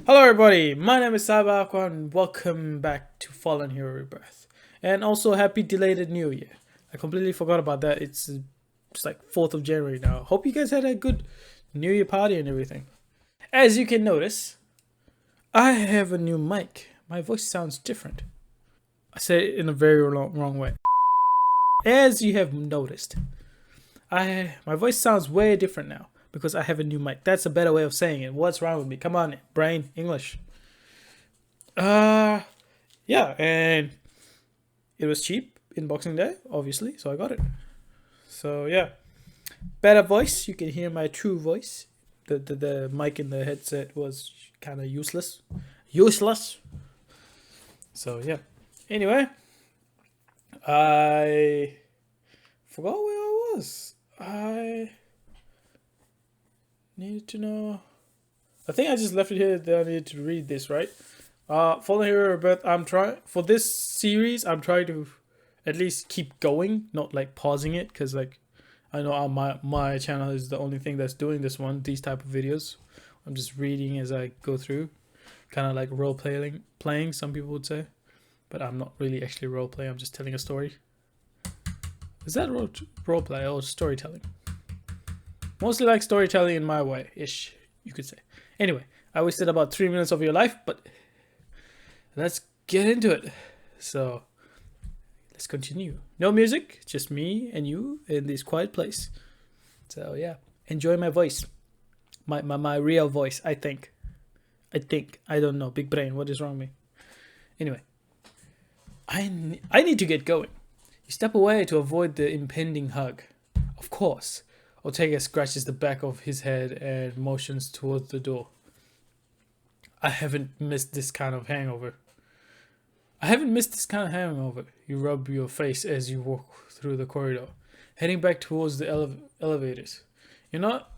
Hello everybody, my name is CyberAqua and welcome back to Fallen Hero Rebirth. And also happy delayed New Year. I completely forgot about that. It's like 4th of January now. Hope you guys had a good New Year party and everything. As you can notice, I have a new mic. My voice sounds different. I said it in a very wrong way. As you have noticed, my voice sounds way different now because I have a new mic. That's a better way of saying it. What's wrong with me? Come on, brain, English. Yeah, and it was cheap in Boxing Day, obviously, so I got it. So yeah, better voice. You can hear my true voice. The mic in the headset was kind of useless. So yeah. Anyway, I forgot where I was. I needed to know. I think I just left it here that I needed to read this, right? Fallen Hero Rebirth. I'm trying for this series. I'm trying to at least keep going, not like pausing it, because like I know my channel is the only thing that's doing these type of videos. I'm just reading as I go through, kind of like role playing. Some people would say, but I'm not really actually role playing. I'm just telling a story. Is that role play or storytelling? Mostly like storytelling in my way ish, you could say. Anyway, I wasted about 3 minutes of your life, but let's get into it. So let's continue. No music, just me and you in this quiet place. So yeah, enjoy my voice, my real voice. I think. I don't know. Big brain. What is wrong with me? Anyway, I need to get going. You step away to avoid the impending hug. Of course. Ortega scratches the back of his head and motions towards the door. I haven't missed this kind of hangover. You rub your face as you walk through the corridor, heading back towards the elevators. You're not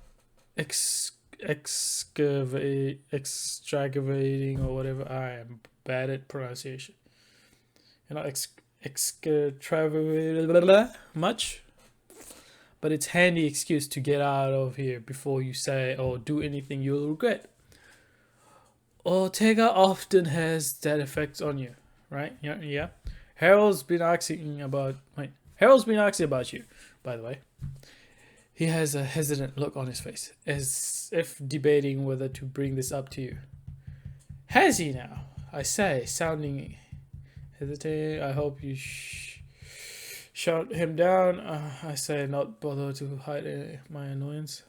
extravating or whatever. I am bad at pronunciation. You're not extravating much. But it's handy excuse to get out of here before you say or do anything you'll regret. Ortega often has that effect on you, right? Yeah. Harold's been asking about you, by the way. He has a hesitant look on his face, as if debating whether to bring this up to you. Has he now? I say, sounding hesitating. I hope you shut him down. I say, not bother to hide my annoyance.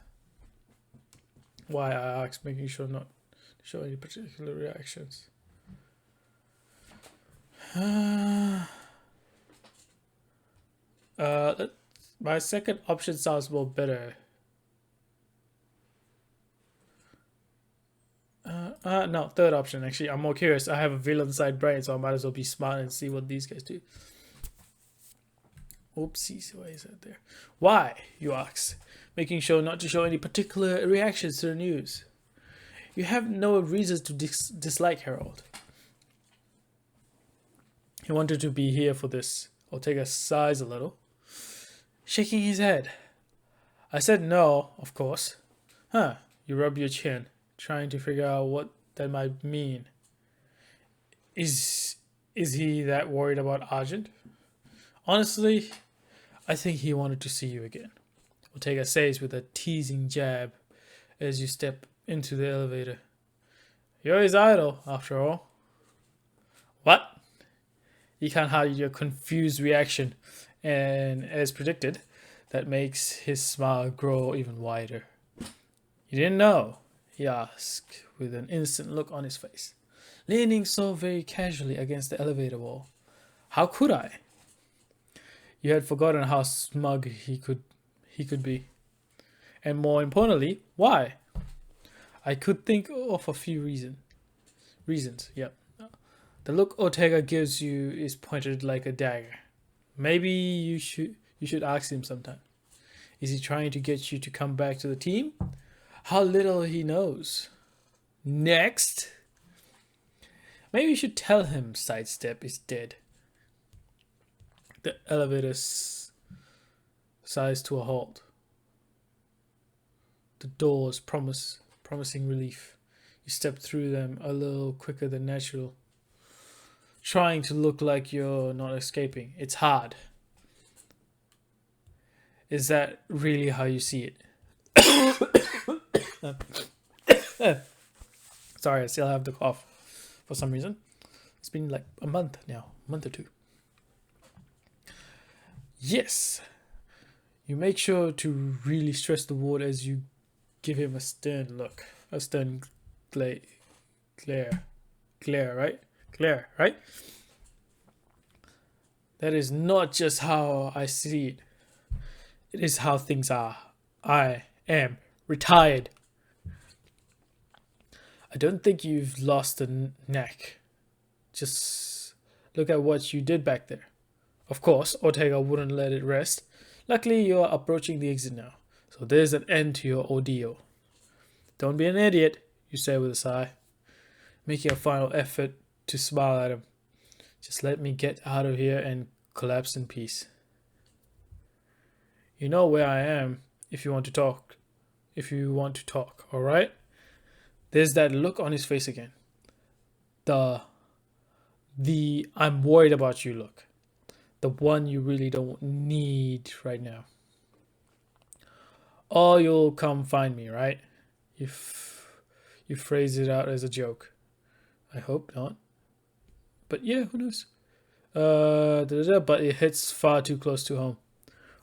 Why, I ask, making sure not to show any particular reactions. My second option sounds more better. No, third option actually. I'm more curious. I have a villain side brain, so I might as well be smart and see what these guys do. Oopsies, why is that there? Why, you ask, making sure not to show any particular reactions to the news. You have no reasons to dislike Harold. He wanted to be here for this. Ortega sighs a little, shaking his head. I said no, of course. Huh, you rub your chin, trying to figure out what that might mean. Is he that worried about Argent? Honestly, I think he wanted to see you again, Ortega says with a teasing jab as you step into the elevator. You're his idol, after all. What? You can't hide your confused reaction, and as predicted, that makes his smile grow even wider. You didn't know? He asked with an instant look on his face, leaning so very casually against the elevator wall. How could I? You had forgotten how smug he could be. And more importantly, why? I could think of a few reasons, yep. The look Ortega gives you is pointed like a dagger. Maybe you should ask him sometime. Is he trying to get you to come back to the team? How little he knows. Next. Maybe you should tell him Sidestep is dead. The elevator sighs to a halt. The doors promising relief. You step through them a little quicker than natural, trying to look like you're not escaping. It's hard. Is that really how you see it? Sorry, I still have the cough for some reason. It's been like a month now, a month or two. Yes. You make sure to really stress the ward as you give him a stern look. A stern glare, right? Glare, right? That is not just how I see it. It is how things are. I am retired. I don't think you've lost the knack. Just look at what you did back there. Of course, Ortega wouldn't let it rest. Luckily, you are approaching the exit now, so there's an end to your ordeal. Don't be an idiot, you say with a sigh, making a final effort to smile at him. Just let me get out of here and collapse in peace. You know where I am if you want to talk. Alright? There's that look on his face again. The I'm worried about you look. The one you really don't need right now. Or you'll come find me, right? You phrase it out as a joke. I hope not. But yeah, who knows? But it hits far too close to home.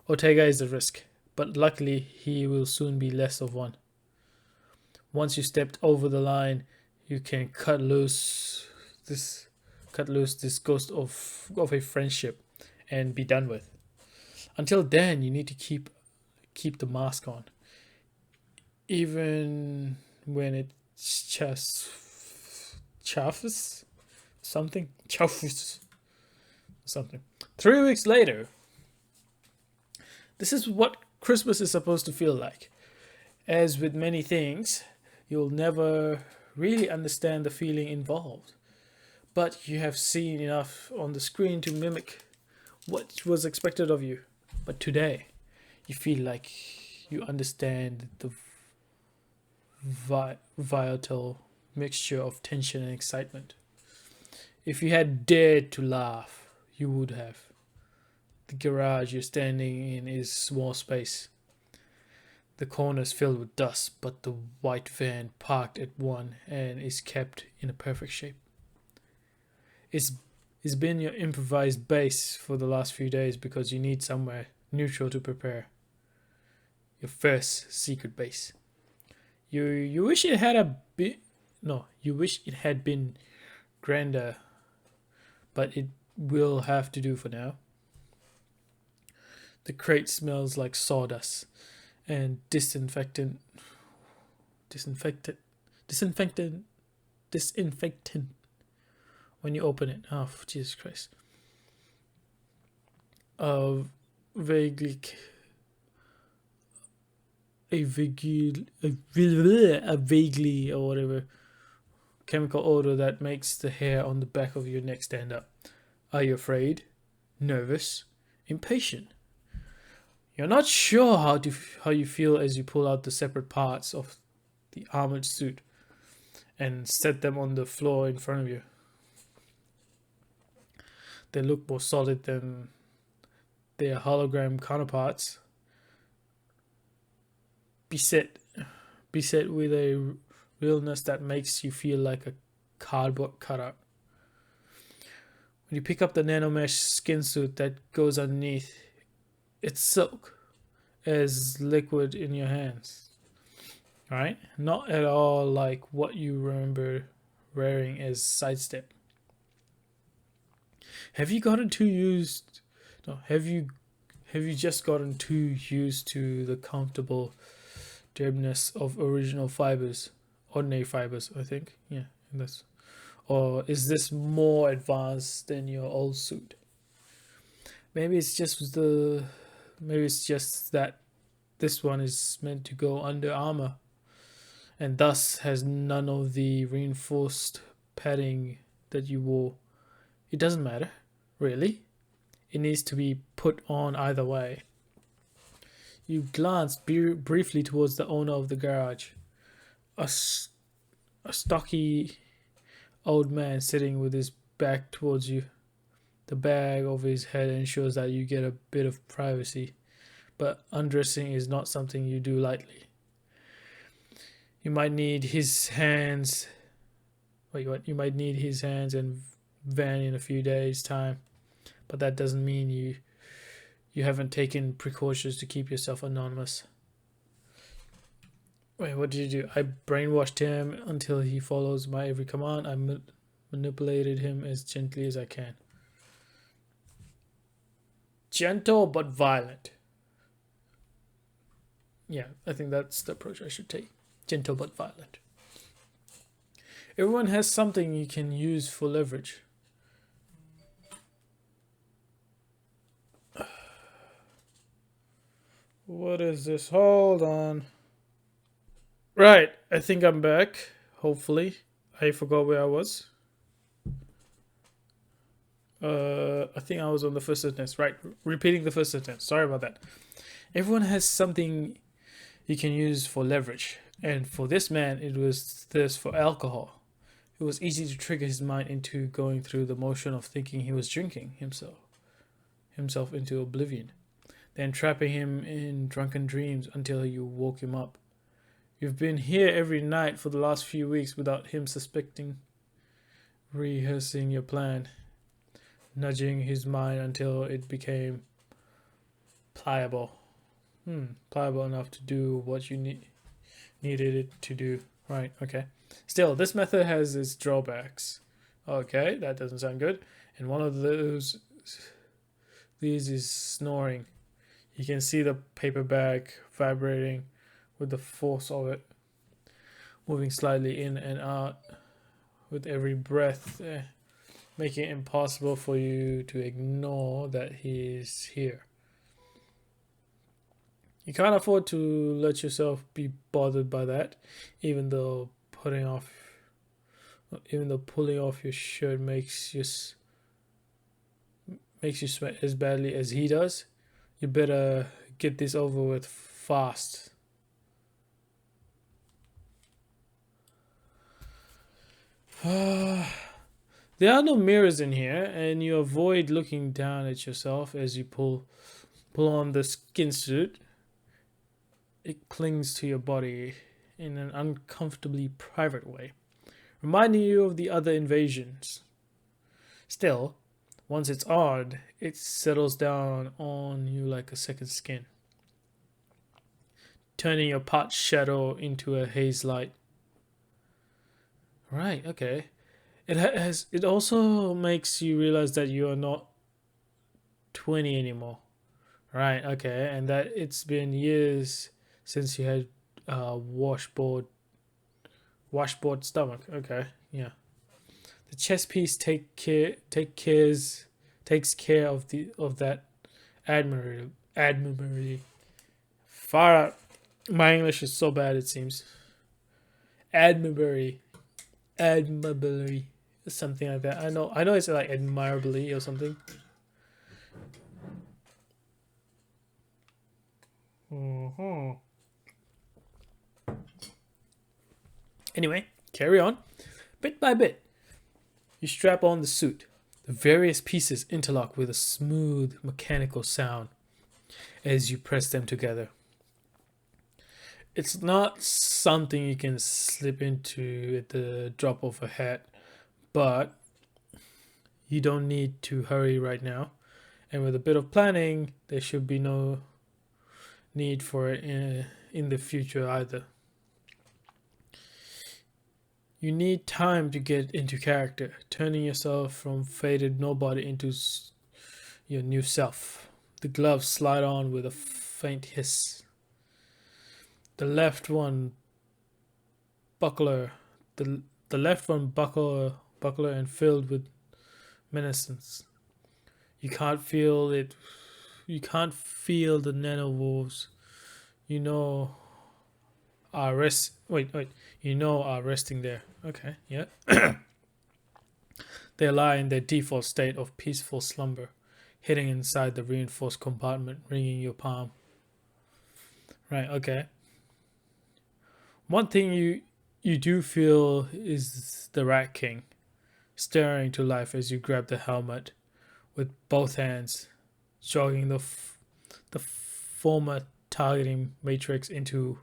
Ortega is a risk, but luckily he will soon be less of one. Once you stepped over the line, you can cut loose this ghost of a friendship and be done with. Until then, you need to keep the mask on, even when it just chaffes something. 3 weeks later, this is what Christmas is supposed to feel like. As with many things, you'll never really understand the feeling involved, but you have seen enough on the screen to mimic what was expected of you. But today, you feel like you understand the volatile mixture of tension and excitement. If you had dared to laugh, you would have. The garage you're standing in is small space. The corner's filled with dust, but the white van parked at one end is kept in a perfect shape. It's been your improvised base for the last few days because you need somewhere neutral to prepare. Your first secret base. You wish it had you wish it had been grander, but it will have to do for now. The crate smells like sawdust and disinfectant when you open it. Oh, Jesus Christ. Vaguely or whatever chemical odor that makes the hair on the back of your neck stand up. Are you afraid? Nervous? Impatient? You're not sure how you feel as you pull out the separate parts of the armored suit and set them on the floor in front of you. They look more solid than their hologram counterparts. Beset with a realness that makes you feel like a cardboard cutout. When you pick up the nanomesh skin suit that goes underneath, it's silk as liquid in your hands. Right? Not at all like what you remember wearing as sidestep. Have you just gotten too used to the comfortable dampness of ordinary fibers, I think. Yeah, or is this more advanced than your old suit? Maybe it's just that this one is meant to go under armor and thus has none of the reinforced padding that you wore. It doesn't matter, really. It needs to be put on either way. You glance briefly towards the owner of the garage, a a stocky old man sitting with his back towards you. The bag over his head ensures that you get a bit of privacy, but undressing is not something you do lightly. You might need his hands. Wait, what? You might need his hands and van in a few days' time, but that doesn't mean you haven't taken precautions to keep yourself anonymous. Wait, what did you do? I brainwashed him until he follows my every command. I manipulated him as gently as I can. Gentle but violent. Yeah, I think that's the approach I should take. Gentle but violent. Everyone has something you can use for leverage. What is this? Hold on. Right, I think I'm back. Hopefully. I forgot where I was. I think I was on the first sentence. Right, repeating the first sentence. Sorry about that. Everyone has something you can use for leverage. And for this man, it was this for alcohol. It was easy to trigger his mind into going through the motion of thinking he was drinking himself into oblivion, then trapping him in drunken dreams until you woke him up. You've been here every night for the last few weeks without him suspecting, rehearsing your plan, nudging his mind until it became pliable. Pliable enough to do what you needed it to do. Right, okay. Still, this method has its drawbacks. Okay, that doesn't sound good. And one of these is snoring. You can see the paper bag vibrating with the force of it, moving slightly in and out with every breath, making it impossible for you to ignore that he's here. You can't afford to let yourself be bothered by that, even though pulling off your shirt makes you sweat as badly as he does. You better get this over with fast. There are no mirrors in here, and you avoid looking down at yourself as you pull on the skin suit. It clings to your body in an uncomfortably private way, reminding you of the other invasions. Still, once it's on, it settles down on you like a second skin, turning your part shadow into a haze light. Right, okay. It also makes you realize that you are not 20 anymore. Right, okay, and that it's been years since you had washboard stomach. Okay, yeah. The chest piece takes care of that admirably. Far out. My English is so bad, it seems. Admirably, something like that. I know it's like admirably or something. Anyway, carry on. Bit by bit, you strap on the suit. The various pieces interlock with a smooth mechanical sound as you press them together. It's not something you can slip into at the drop of a hat, but you don't need to hurry right now. And with a bit of planning, there should be no need for it in the future either. You need time to get into character, turning yourself from faded nobody into your new self. The gloves slide on with a faint hiss. The left one buckler and filled with menacence. You can't feel it. You can't feel the nanowolves. You know are resting there. Okay, yeah. They lie in their default state of peaceful slumber, hidden inside the reinforced compartment, ringing your palm. Right, okay. One thing you you do feel is the Rat King, staring to life as you grab the helmet with both hands, jogging the former targeting matrix into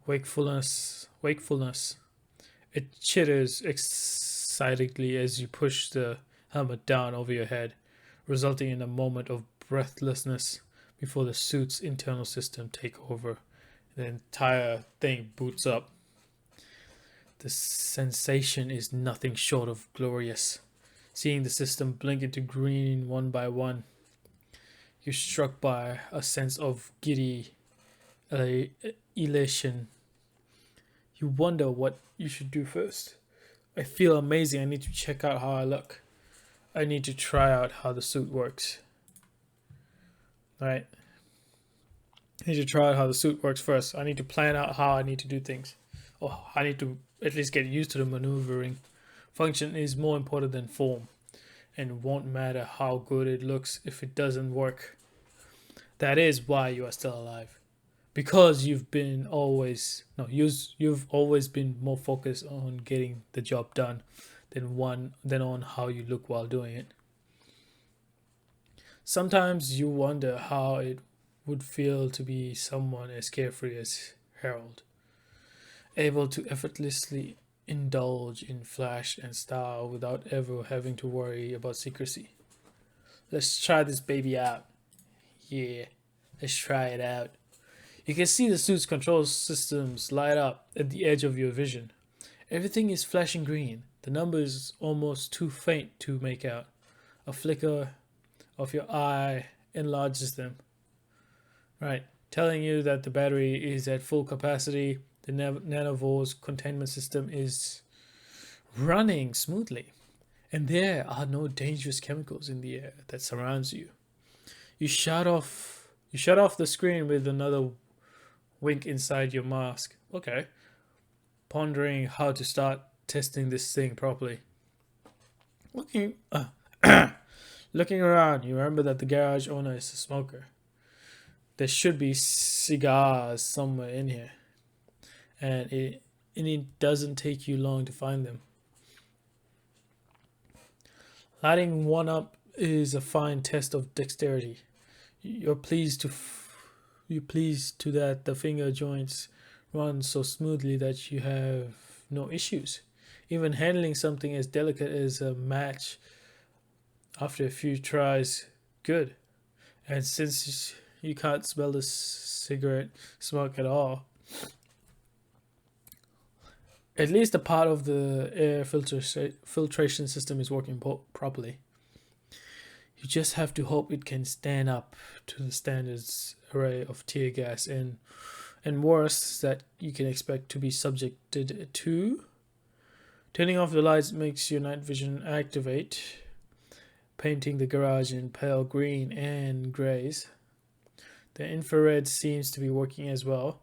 wakefulness. It chitters excitedly as you push the helmet down over your head, resulting in a moment of breathlessness before the suit's internal system take over. The entire thing boots up. The sensation is nothing short of glorious. Seeing the system blink into green one by one, you're struck by a sense of giddy elation. You wonder what you should do first. I feel amazing. I need to check out how I look. I need to try out how the suit works. Alright. I need to try out how the suit works first. I need to plan out how I need to do things. Or I need to at least get used to the maneuvering. Function is more important than form. And it won't matter how good it looks if it doesn't work. That is why you are still alive. Because you've always been more focused on getting the job done than on how you look while doing it. Sometimes you wonder how it would feel to be someone as carefree as Harold, able to effortlessly indulge in flash and style without ever having to worry about secrecy. Let's try this baby out. Yeah, let's try it out. You can see the suit's control systems light up at the edge of your vision. Everything is flashing green. The number is almost too faint to make out. A flicker of your eye enlarges them. Right, telling you that the battery is at full capacity. The nanovore's containment system is running smoothly. And there are no dangerous chemicals in the air that surrounds you. You shut off the screen with another wink inside your mask. Okay. Pondering how to start testing this thing properly. Looking around, you remember that the garage owner is a smoker. There should be cigars somewhere in here. And it doesn't take you long to find them. Lighting one up is a fine test of dexterity. You're pleased that the finger joints run so smoothly that you have no issues. Even handling something as delicate as a match after a few tries, good. And since you can't smell the cigarette smoke at all, at least a part of the air filtration system is working properly. You just have to hope it can stand up to the standards array of tear gas and worse that you can expect to be subjected to. Turning off the lights makes your night vision activate, painting the garage in pale green and greys. The infrared seems to be working as well.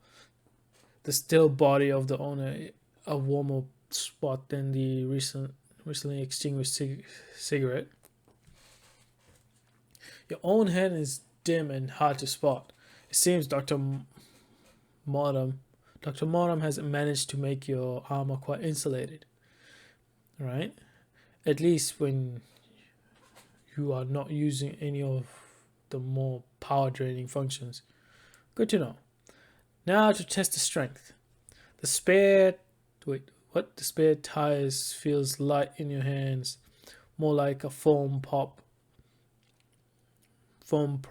The still body of the owner a warmer spot than the recently extinguished cigarette. Your own hand is dim and hard to spot. It seems Dr. Modem has managed to make your armor quite insulated. Right? At least when you are not using any of the more power draining functions. Good to know. Now to test the strength. The spare tires feels light in your hands, more like a foam prop. Than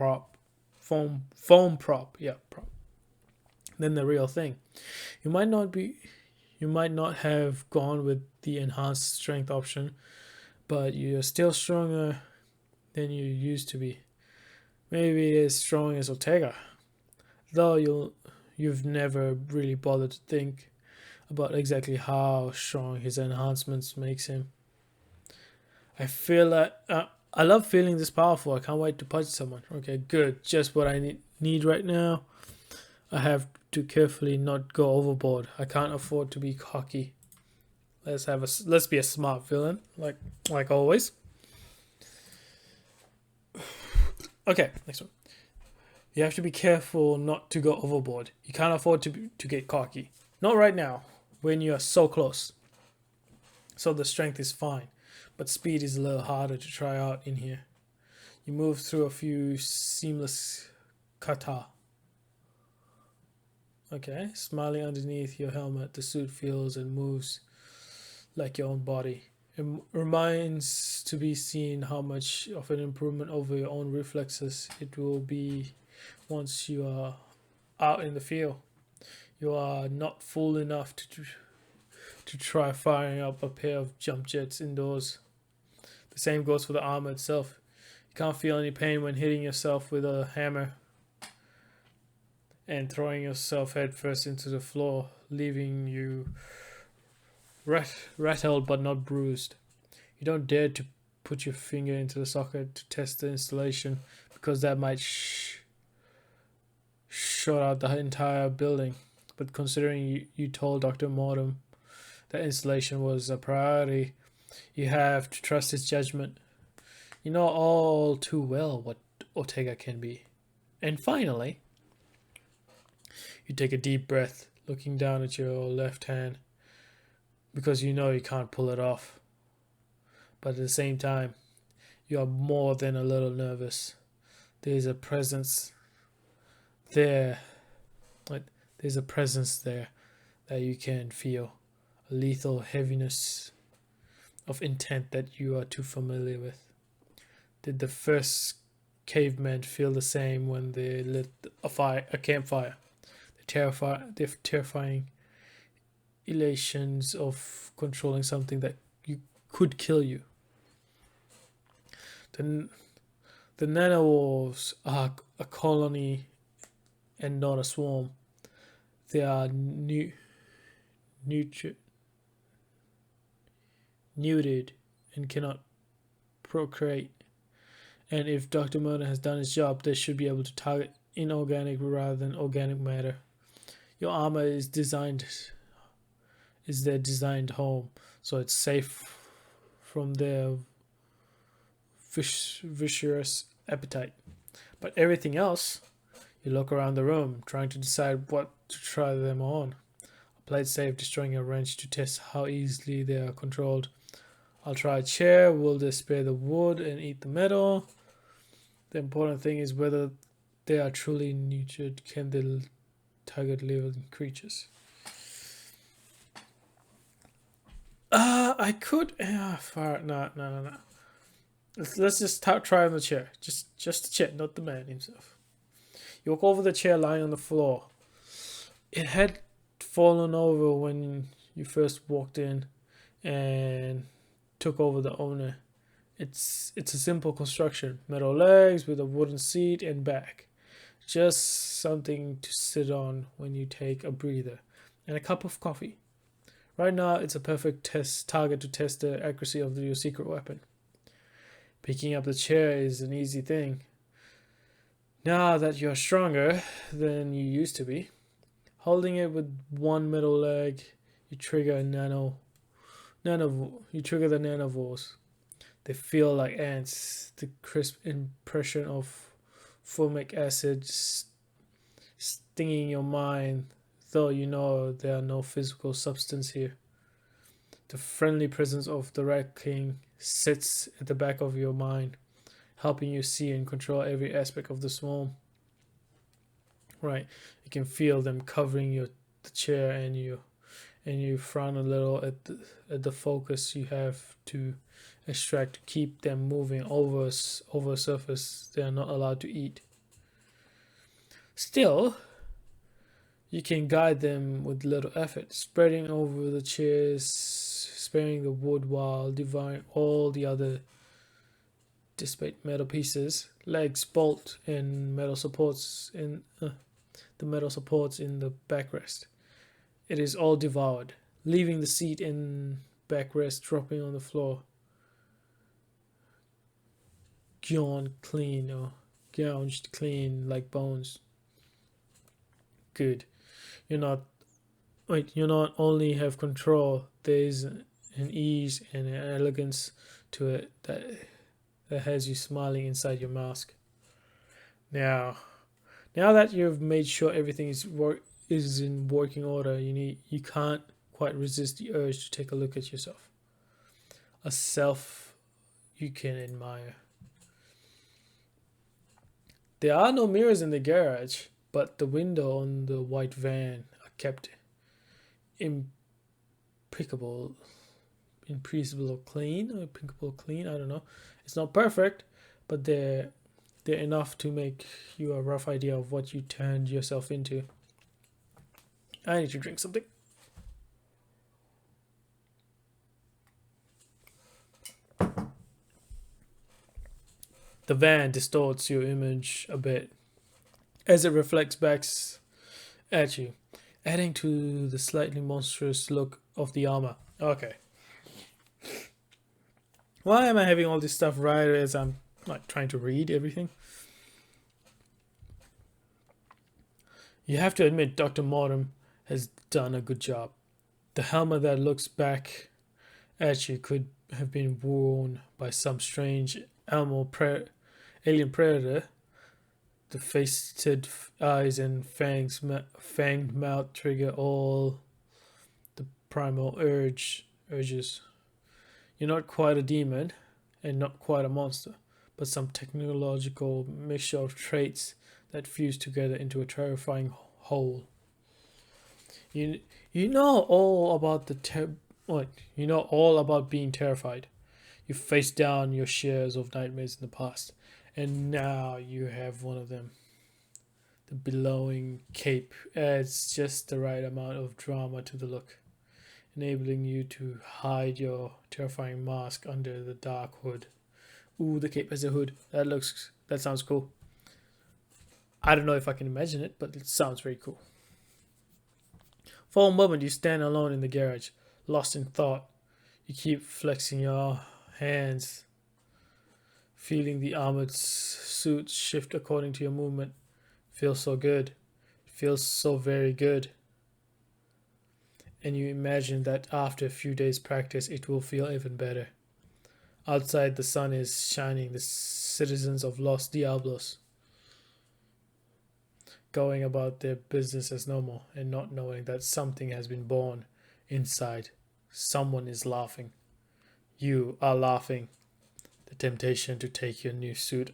the real thing. You might not have gone with the enhanced strength option, but you're still stronger than you used to be. Maybe as strong as Ortega, though you've never really bothered to think about exactly how strong his enhancements makes him. I feel like I love feeling this powerful. I can't wait to punch someone. Okay, good. Just what I need right now. I have to carefully not go overboard. I can't afford to be cocky. Let's be a smart villain, like always. Okay, next one. You have to be careful not to go overboard. You can't afford to get cocky. Not right now. when you are so close. So the strength is fine, but speed is a little harder to try out in here. You move through a few seamless kata. Okay, smiling underneath your helmet, the suit feels and moves like your own body. It remains to be seen how much of an improvement over your own reflexes it will be once you are out in the field. You are not fool enough to try firing up a pair of jump jets indoors. The same goes for the armor itself. You can't feel any pain when hitting yourself with a hammer and throwing yourself headfirst into the floor, leaving you rattled but not bruised. You don't dare to put your finger into the socket to test the installation because that might shut out the entire building. But considering you told Dr. Mortem that installation was a priority, you have to trust his judgment. You know all too well what Ortega can be. And finally, you take a deep breath, looking down at your left hand, because you know you can't pull it off. But at the same time, you are more than a little nervous. There's a presence there. There's a presence there that you can feel. A lethal heaviness of intent that you are too familiar with. Did the first cavemen feel the same when they lit a campfire? The terrifying elations of controlling something that could kill you. The nanowolves are a colony and not a swarm. They are neutered and cannot procreate. And if Dr. Murder has done his job, they should be able to target inorganic rather than organic matter. Your armor is their designed home, so it's safe from their vicious appetite. But everything else, you look around the room, trying to decide what to try them on. I played safe, destroying a wrench to test how easily they are controlled. I'll try a chair. Will they spare the wood and eat the metal? The important thing is whether they are truly nurtured. Can they target living creatures? I could. Fire. No. Let's just try on the chair. Just the chair, not the man himself. You walk over the chair lying on the floor. It had fallen over when you first walked in and took over the owner. It's a simple construction. Metal legs with a wooden seat and back. Just something to sit on when you take a breather. And a cup of coffee. Right now, it's a perfect target to test the accuracy of your secret weapon. Picking up the chair is an easy thing. Now that you're stronger than you used to be, holding it with one metal leg, you trigger the nanovores. They feel like ants. The crisp impression of fulmic acid stinging your mind, though you know there are no physical substance here. The friendly presence of the Rat King sits at the back of your mind, helping you see and control every aspect of the swarm. Right, you can feel them covering the chair, and you frown a little at the focus you have to extract to keep them moving over a surface they are not allowed to eat. Still, you can guide them with little effort, spreading over the chairs, sparing the wood while devouring all the other disparate metal pieces, legs, bolt, and metal supports in the metal supports in the backrest. It is all devoured, leaving the seat and backrest dropping on the floor. Gouged clean like bones. Good. You not only have control, there's an ease and an elegance to it that has you smiling inside your mask. Now that you've made sure everything is in working order, you can't quite resist the urge to take a look at yourself. A self you can admire. There are no mirrors in the garage, but the window on the white van are kept impeccable, impeccable clean, or impeccable clean. I don't know. It's not perfect, but they're enough to make you a rough idea of what you turned yourself into. I need to drink something. The van distorts your image a bit as it reflects back at you, adding to the slightly monstrous look of the armor. Okay. Why am I having all this stuff right as I'm like trying to read everything? You have to admit Dr. Mortem has done a good job. The helmet that looks back at you could have been worn by some strange alien predator. The faceted eyes and fanged mouth trigger all the primal urges. You're not quite a demon and not quite a monster, but some technological mixture of traits that fuse together into a terrifying whole. You know all about you know all about being terrified. You faced down your shares of nightmares in the past, and now you have one of them. The billowing cape adds just the right amount of drama to the look, enabling you to hide your terrifying mask under the dark hood. Ooh, the cape has a hood. That sounds cool. I don't know if I can imagine it, but it sounds very cool. For a moment, you stand alone in the garage, lost in thought. You keep flexing your hands, feeling the armored suit shift according to your movement. Feels so good. Feels so very good. And you imagine that after a few days' practice, it will feel even better. Outside, the sun is shining, the citizens of Los Diablos going about their business as normal and not knowing that something has been born inside. Someone is laughing. You are laughing. The temptation to take your new suit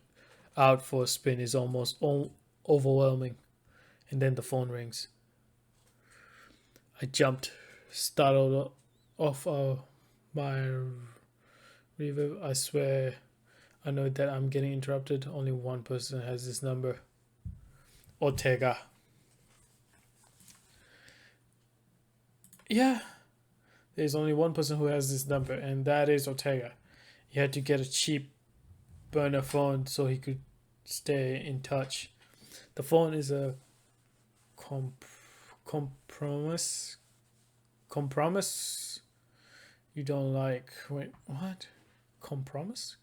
out for a spin is almost overwhelming. And then the phone rings. I jumped, startled off my reverb. I swear, I know that I'm getting interrupted. Only one person has this number. Ortega. Yeah, there's only one person who has this number, and that is Ortega. He had to get a cheap burner phone so he could stay in touch. The phone is a compromise you don't like. Wait, what? Compromise.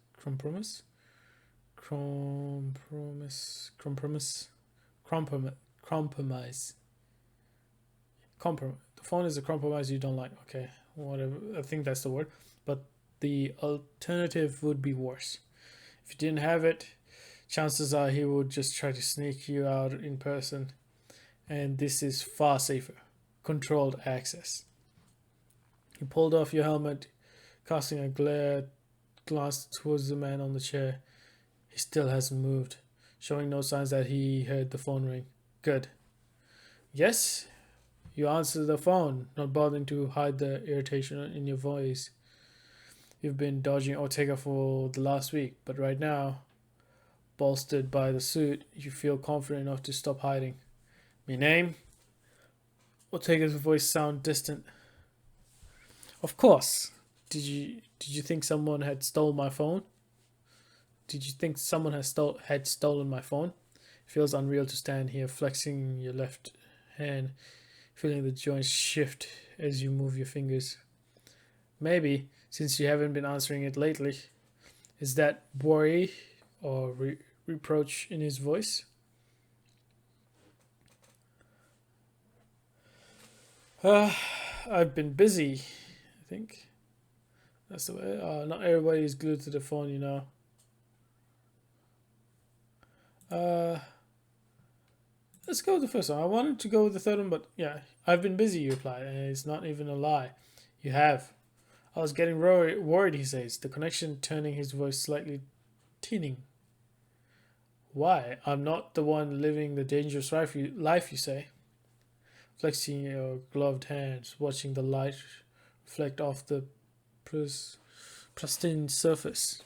The phone is a compromise you don't like. Okay, whatever. I think that's the word. But the alternative would be worse. If you didn't have it, chances are he would just try to sneak you out in person. And this is far safer. Controlled access. You pulled off your helmet, casting a glance towards the man on the chair. He still hasn't moved, showing no signs that he heard the phone ring. Good. Yes? You answer the phone, not bothering to hide the irritation in your voice. You've been dodging Ortega for the last week, but right now, bolstered by the suit, you feel confident enough to stop hiding. My name? Ortega's voice sounds distant. Of course. Did you think someone had stolen my phone? Did you think someone had stolen my phone? It feels unreal to stand here flexing your left hand, feeling the joints shift as you move your fingers. Maybe, since you haven't been answering it lately. Is that worry or reproach in his voice? I've been busy, I think. That's the way. Not everybody is glued to the phone, you know. Let's go with the first one. I wanted to go with the third one, but yeah, I've been busy, you reply. And it's not even a lie. You have. I was getting worried, he says, the connection turning his voice slightly tinning. Why? I'm not the one living the dangerous life, you say. Flexing your gloved hands, watching the light reflect off the pristine surface.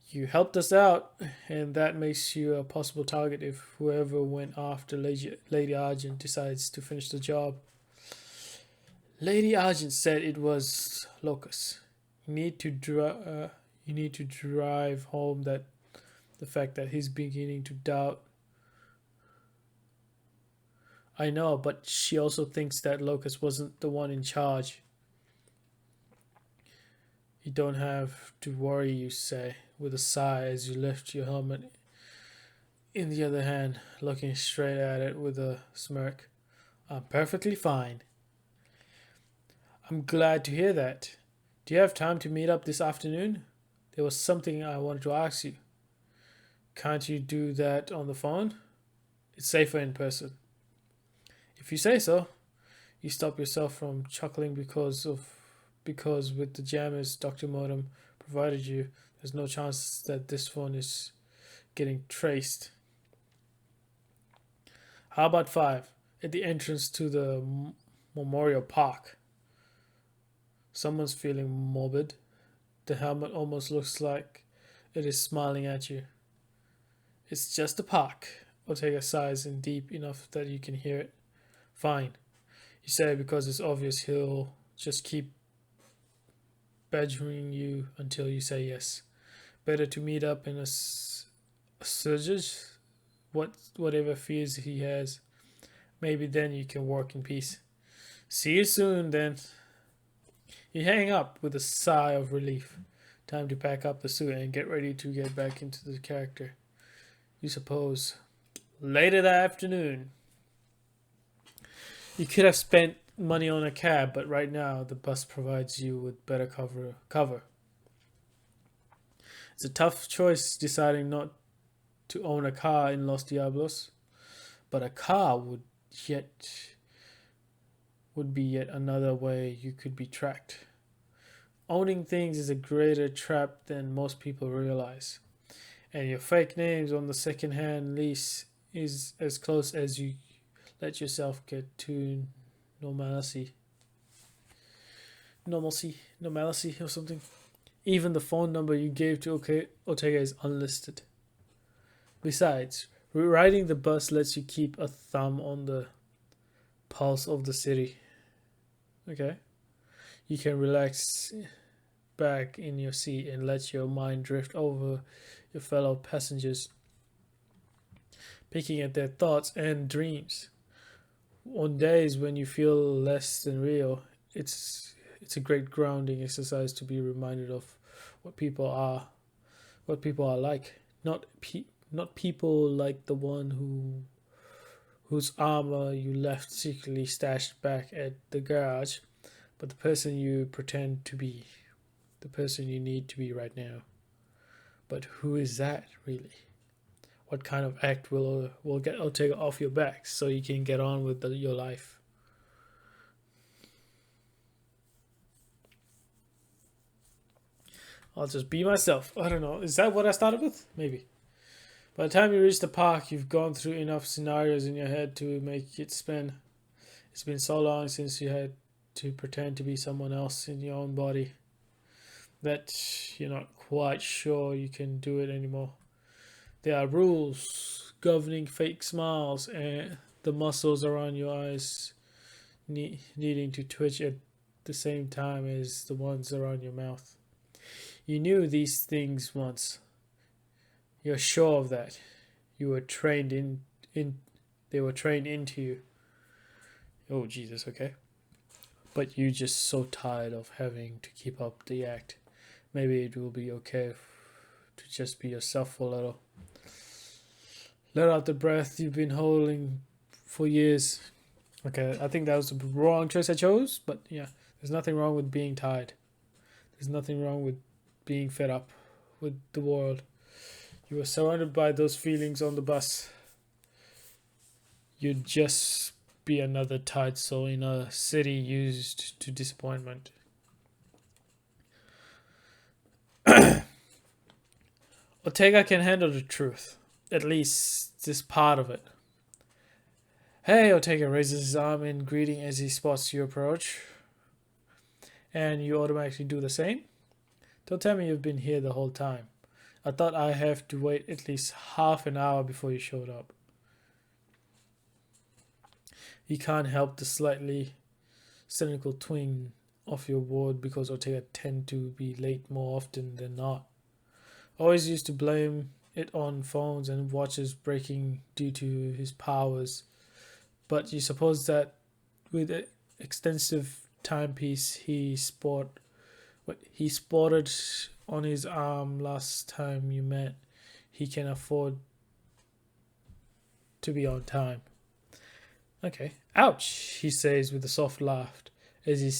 You helped us out, and that makes you a possible target if whoever went after Lady Argent decides to finish the job. Lady Argent said it was Locus. You need to drive home that the fact that he's beginning to doubt. I know, but she also thinks that Locus wasn't the one in charge. You don't have to worry, you say, with a sigh as you lift your helmet in the other hand, looking straight at it with a smirk. I'm perfectly fine. I'm glad to hear that. Do you have time to meet up this afternoon? There was something I wanted to ask you. Can't you do that on the phone? It's safer in person. If you say so. You stop yourself from chuckling because with the jammers Dr. Modem provided you, there's no chance that this phone is getting traced. How about 5? At the entrance to the Memorial Park. Someone's feeling morbid. The helmet almost looks like it is smiling at you. It's just a park. Ortega sighs in deep enough that you can hear it. Fine. You say because it's obvious he'll just keep badgering you until you say yes. Better to meet up in a surges, whatever fears he has. Maybe then you can work in peace. See you soon then. You hang up with a sigh of relief. Time to pack up the suit and get ready to get back into the character. You suppose. Later that afternoon. You could have spent money on a cab, but right now the bus provides you with better cover. It's a tough choice deciding not to own a car in Los Diablos, but a car would be yet another way you could be tracked. Owning things is a greater trap than most people realize, and your fake names on the second-hand lease is as close as you let yourself get to normalcy or something. Even the phone number you gave to Ortega is unlisted. Besides, riding the bus lets you keep a thumb on the pulse of the city. Okay? You can relax back in your seat and let your mind drift over your fellow passengers, picking at their thoughts and dreams. On days when you feel less than real, it's a great grounding exercise to be reminded of what people are like. Not people like the one whose armor you left secretly stashed back at the garage, but the person you pretend to be, the person you need to be right now. But who is that really? What kind of act will get Ortega off your back so you can get on with your life? I'll just be myself. I don't know. Is that what I started with? Maybe. By the time you reach the park, you've gone through enough scenarios in your head to make it spin. It's been so long since you had to pretend to be someone else in your own body that you're not quite sure you can do it anymore. There are rules governing fake smiles and the muscles around your eyes needing to twitch at the same time as the ones around your mouth. You knew these things once. You're sure of that. You were trained they were trained into you. Oh Jesus, okay. But you're just so tired of having to keep up the act. Maybe it will be okay to just be yourself for a little. Let out the breath you've been holding for years. Okay, I think that was the wrong choice I chose, but yeah, there's nothing wrong with being tired. There's nothing wrong with being fed up with the world. You were surrounded by those feelings on the bus. You'd just be another tired soul in a city used to disappointment. Ortega can handle the truth, at least this part of it. Hey, Ortega raises his arm in greeting as he spots you approach. And you automatically do the same? Don't tell me you've been here the whole time. I thought I have to wait at least half an hour before you showed up. You can't help the slightly cynical twing of your word because Ortega tend to be late more often than not. Always used to blame it on phones and watches breaking due to his powers. But you suppose that with an extensive timepiece he spotted on his arm last time you met, he can afford to be on time. Okay. Ouch, he says with a soft laugh as he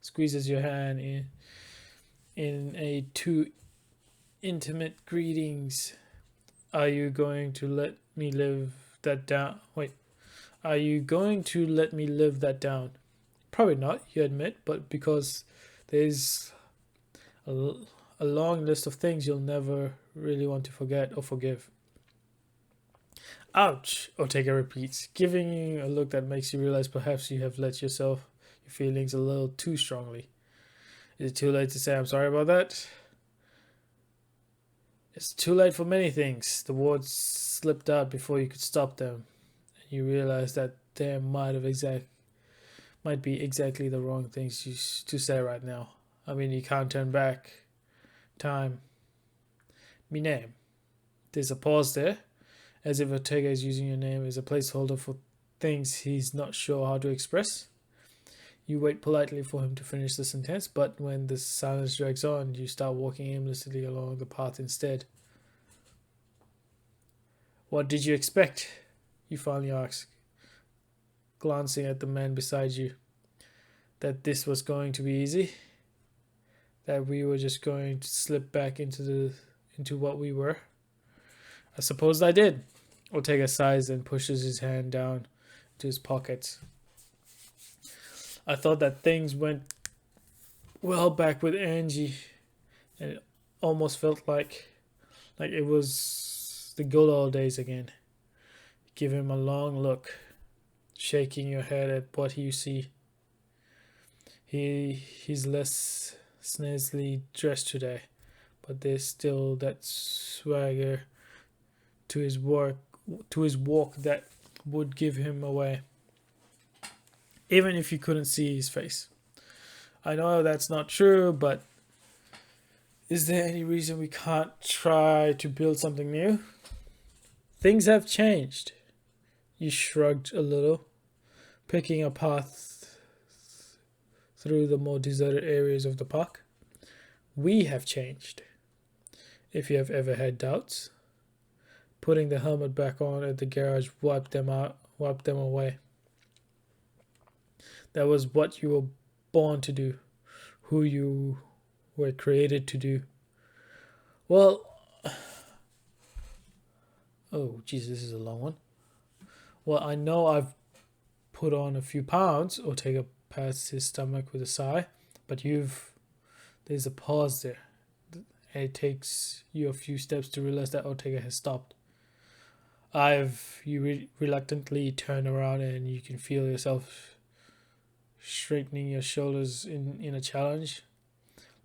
squeezes your hand in a too intimate greetings. Are you going to let me live that down? Wait. Are you going to let me live that down? Probably not, you admit, but because there's a long list of things you'll never really want to forget or forgive. Ouch, Ortega repeats, giving you a look that makes you realize perhaps you have let your feelings a little too strongly. Is it too late to say I'm sorry about that? It's too late for many things. The words slipped out before you could stop them. And you realize that there might be exactly the wrong things to say right now. I mean, you can't turn back time. Me name. There's a pause there, as if Ortega is using your name as a placeholder for things he's not sure how to express. You wait politely for him to finish the sentence, but when the silence drags on, you start walking aimlessly along the path instead. What did you expect? You finally ask, glancing at the man beside you. That this was going to be easy? That we were just going to slip back into what we were? I suppose I did. Ortega sighs and pushes his hand down to his pockets. I thought that things went well back with Angie, and it almost felt like it was the good old days again. Give him a long look, shaking your head at what you see. He's less snazily dressed today, but there's still that swagger to his walk that would give him away, even if you couldn't see his face. I know that's not true, but is there any reason we can't try to build something new? Things have changed. You shrugged a little, picking a path through the more deserted areas of the park. We have changed. If you have ever had doubts, putting the helmet back on at the garage wiped them away. That was what you were born to do, who you were created to do. Well, oh geez, this is a long one. Well, I know I've put on a few pounds. Ortega pats his stomach with a sigh, but there's a pause there. And it takes you a few steps to realize that Ortega has stopped. You reluctantly turn around and you can feel yourself straightening your shoulders in a challenge,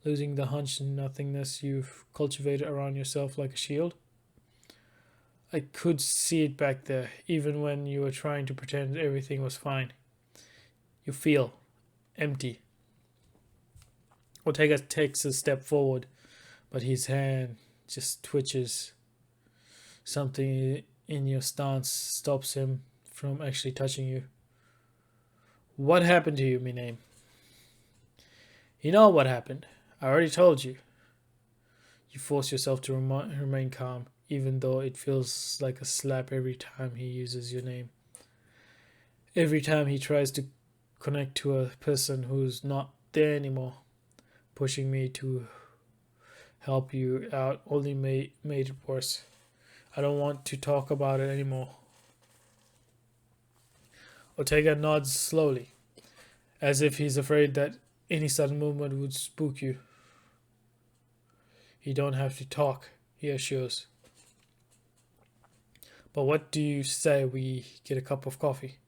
losing the hunch and nothingness you've cultivated around yourself like a shield. I could see it back there, even when you were trying to pretend everything was fine. You feel empty. Ortega takes a step forward, but his hand just twitches. Something in your stance stops him from actually touching you. What happened to you, me name? You know what happened. I already told you. You force yourself to remain calm, even though it feels like a slap every time he uses your name. Every time he tries to connect to a person who's not there anymore. Pushing me to help you out only made it worse. I don't want to talk about it anymore. Ortega nods slowly, as if he's afraid that any sudden movement would spook you. You don't have to talk, he assures. But what do you say we get a cup of coffee?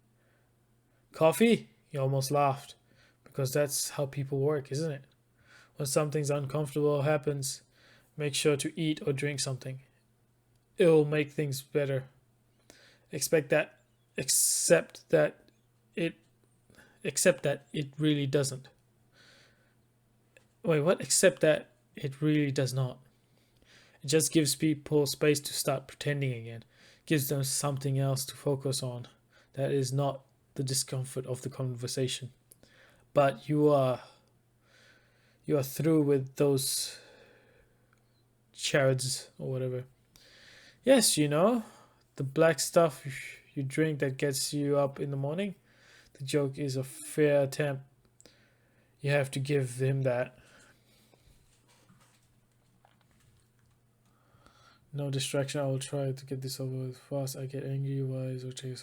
Coffee? He almost laughed, because that's how people work, isn't it? When something's uncomfortable happens, make sure to eat or drink something. It'll make things better. Expect that except that it really doesn't. Wait, what? Except that it really does not. It just gives people space to start pretending again. Gives them something else to focus on. That is not the discomfort of the conversation. But you are through with those charids or whatever. Yes, the black stuff you drink that gets you up in the morning. The joke is a fair attempt. You have to give him that. No distraction. I will try to get this over with fast. I get angry. Why is Ortega?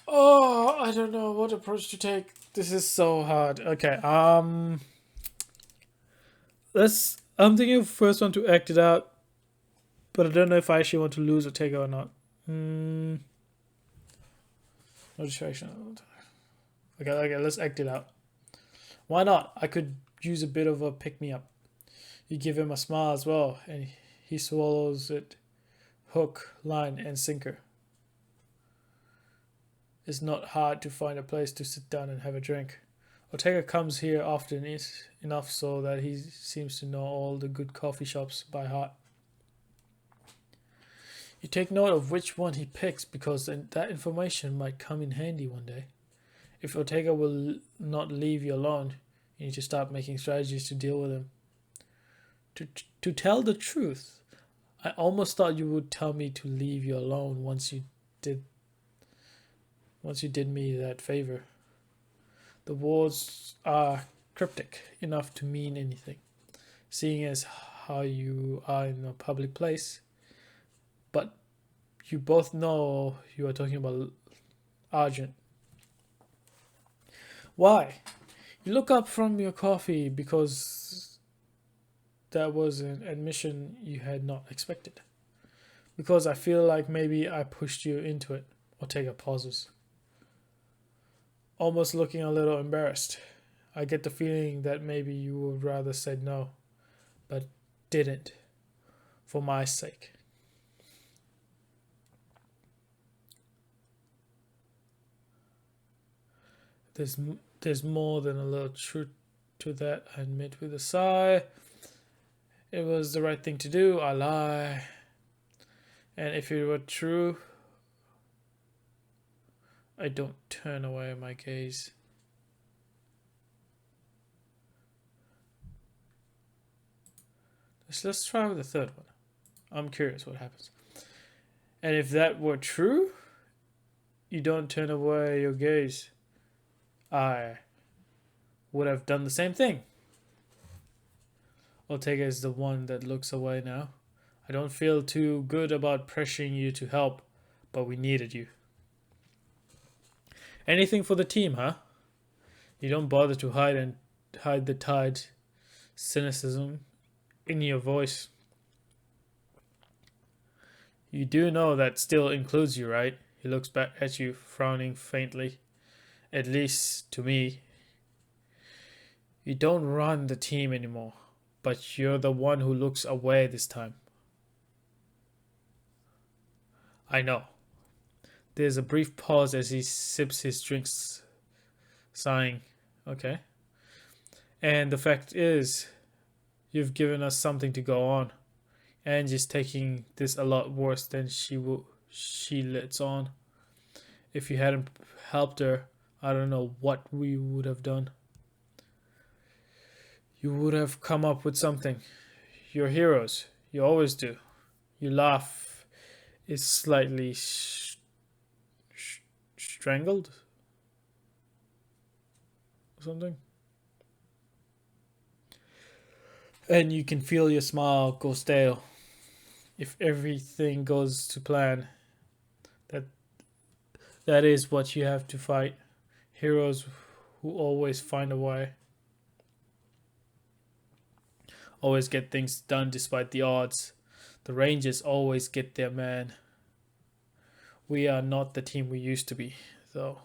Oh, I don't know what approach to take. This is so hard. Okay. I'm thinking of first one to act it out, but I don't know if I actually want to lose Ortega or not. No distraction. Okay, let's act it out. Why not? I could use a bit of a pick-me-up. You give him a smile as well, and he swallows it hook, line, and sinker. It's not hard to find a place to sit down and have a drink. Ortega comes here often enough so that he seems to know all the good coffee shops by heart. You take note of which one he picks because that information might come in handy one day. If Ortega will not leave you alone, you need to start making strategies to deal with him. To tell the truth, I almost thought you would tell me to leave you alone once you did me that favor. The words are cryptic enough to mean anything, seeing as how you are in a public place. But you both know you are talking about Argent. Why? You look up from your coffee because that was an admission you had not expected. Because I feel like maybe I pushed you into it. Ortega pauses, almost looking a little embarrassed. I get the feeling that maybe you would rather said no, but didn't, for my sake. There's more than a little truth to that, I admit with a sigh. It was the right thing to do, I lie. And if it were true, I don't turn away my gaze. Let's try with the third one. I'm curious what happens. And if that were true, you don't turn away your gaze. I would have done the same thing. Ortega is the one that looks away now. I don't feel too good about pressuring you to help, but we needed you. Anything for the team, huh? You don't bother to hide the tired cynicism in your voice. You do know that still includes you, right? He looks back at you, frowning faintly. At least to me. You don't run the team anymore, but you're the one who looks away this time. I know. There's a brief pause as he sips his drinks, sighing. Okay. And the fact is, you've given us something to go on. Angie's taking this a lot worse than she lets on. If you hadn't helped her, I don't know what we would have done. You would have come up with something. You're heroes. You always do. You laugh. It's slightly strangled or something. And you can feel your smile go stale. if everything goes to plan, that that is what you have to fight. Heroes who always find a way, always get things done despite the odds. The Rangers always get their man. We are not the team we used to be, though.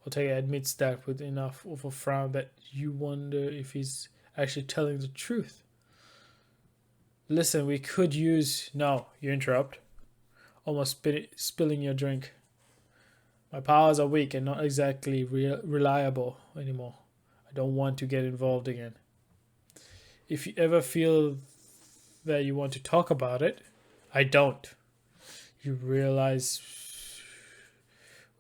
Ortega admits that with enough of a frown that you wonder if he's actually telling the truth. Listen, we could use... No, you interrupt. Almost spilling your drink. My powers are weak and not exactly reliable anymore. I don't want to get involved again. If you ever feel that you want to talk about it, I don't. You realize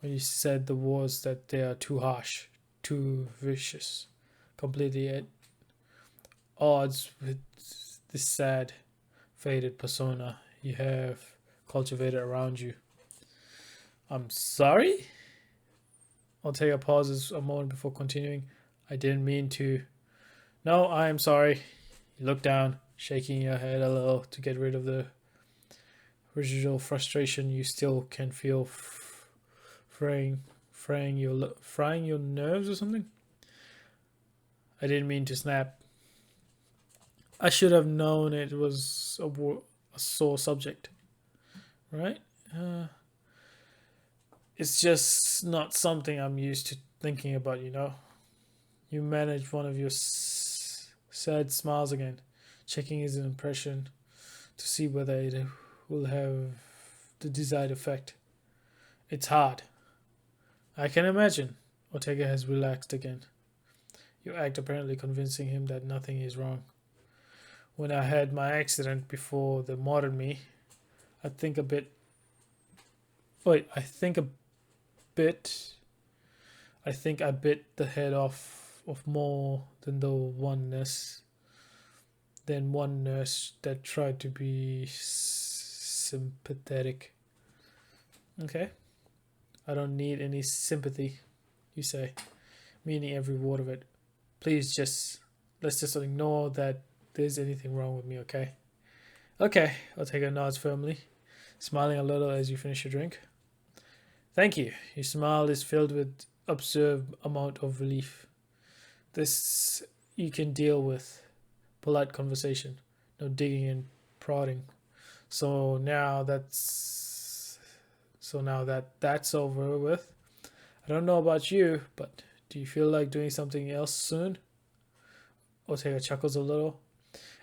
when you said the words that they are too harsh, too vicious, completely at odds with this sad, faded persona you have cultivated around you. I'm sorry? Ortega pauses a moment before continuing. I didn't mean to. No, I am sorry. You look down, shaking your head a little to get rid of the residual frustration you still can feel frying your nerves or something. I didn't mean to snap. I should have known it was a sore subject, right? It's just not something I'm used to thinking about, you know. You manage one of your sad smiles again, checking his impression to see whether it will have the desired effect. It's hard. I can imagine. Ortega has relaxed again. You act apparently convincing him that nothing is wrong. When I had my accident before the modern me, I think I bit the head off of more than one nurse that tried to be sympathetic. Okay. I don't need any sympathy, you say, meaning every word of it. Please let's just ignore that there's anything wrong with me, okay? Okay, Ortega nods firmly, smiling a little as you finish your drink. Thank you. Your smile is filled with absurd amount of relief. This you can deal with. Polite conversation. No digging and prodding. So now that that's over with, I don't know about you, but do you feel like doing something else soon? Ortega chuckles a little,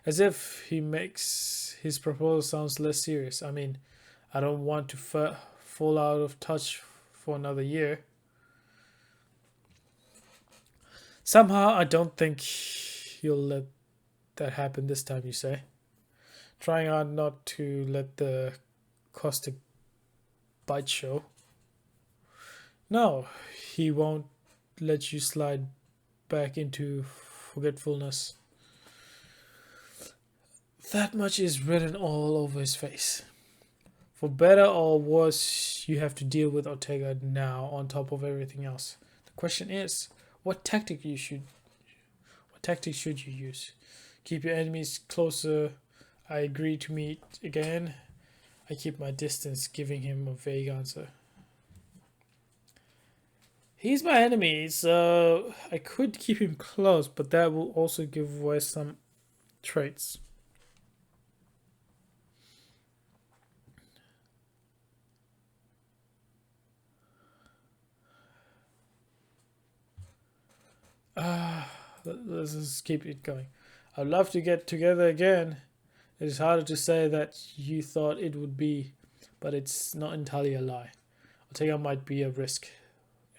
as if he makes his proposal sounds less serious. I mean, I don't want to fall out of touch for another year. Somehow, I don't think you'll let that happen this time, you say, trying hard not to let the caustic bite show. No, he won't let you slide back into forgetfulness. That much is written all over his face. For better or worse, you have to deal with Ortega now on top of everything else. The question is, what tactics should you use? Keep your enemies closer. I agree to meet again. I keep my distance, giving him a vague answer. He's my enemy, so I could keep him close, but that will also give away some traits. Let's just keep it going. I'd love to get together again. It is harder to say that you thought it would be, but it's not entirely a lie. Ortega might be a risk,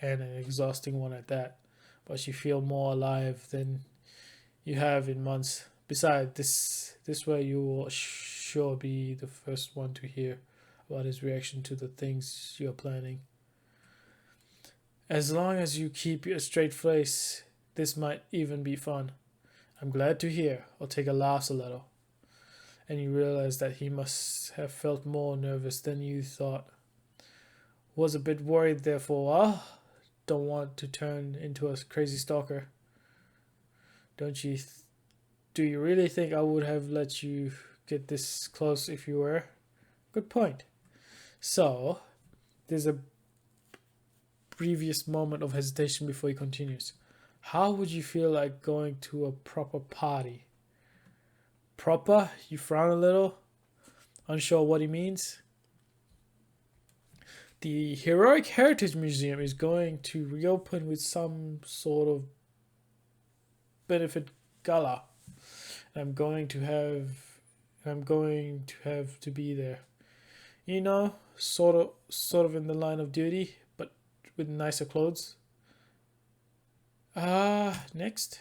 and an exhausting one at that, but you feel more alive than you have in months. Besides, this way you will sure be the first one to hear about his reaction to the things you are planning. As long as you keep a straight face, this might even be fun. I'm glad to hear. Ortega laughs a little, and you realize that he must have felt more nervous than you thought. Was a bit worried there for a while. Don't want to turn into a crazy stalker. Do you really think I would have let you get this close if you were. Good point. So, there's a previous moment of hesitation before he continues. How would you feel like going to a proper party? Proper? You frown a little, unsure what he means. The Heroic Heritage Museum is going to reopen with some sort of benefit gala. I'm going to have to be there. You know, sort of in the line of duty, but with nicer clothes. Next.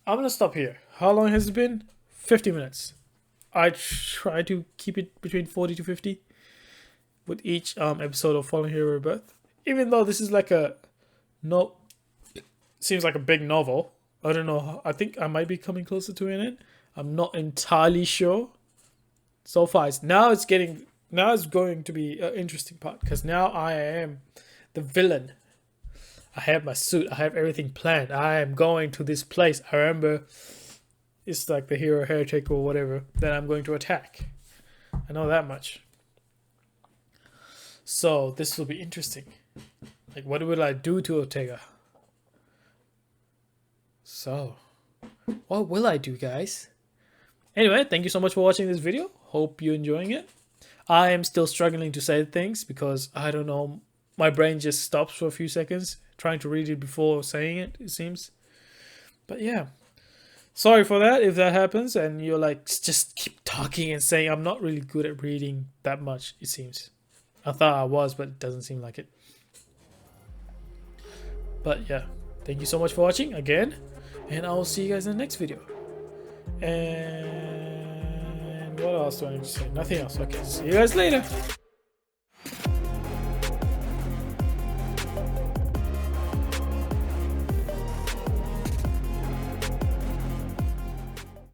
I'm gonna stop here. How long has it been? 50 minutes. I try to keep it between 40 to 50 with each episode of Fallen Hero Rebirth. Even though this is like seems like a big novel. I don't know. I think I might be coming closer to an end. I'm not entirely sure. So far, now it's going to be an interesting part because now I am the villain. I have my suit. I have everything planned. I am going to this place. I remember it's like the hero heretic or whatever that I'm going to attack. I know that much. So this will be interesting. Like, what will I do to Ortega? So, what will I do, guys? Anyway, thank you so much for watching this video. Hope you're enjoying it. I am still struggling to say things because I don't know. My brain just stops for a few seconds trying to read it before saying it, it seems. But yeah, sorry for that if that happens and you're like, just keep talking and saying. I'm not really good at reading that much, it seems. I thought I was, but it doesn't seem like it. But yeah, thank you so much for watching again, and I will see you guys in the next video. And what else do I need to say? Nothing else. Okay, see you guys later.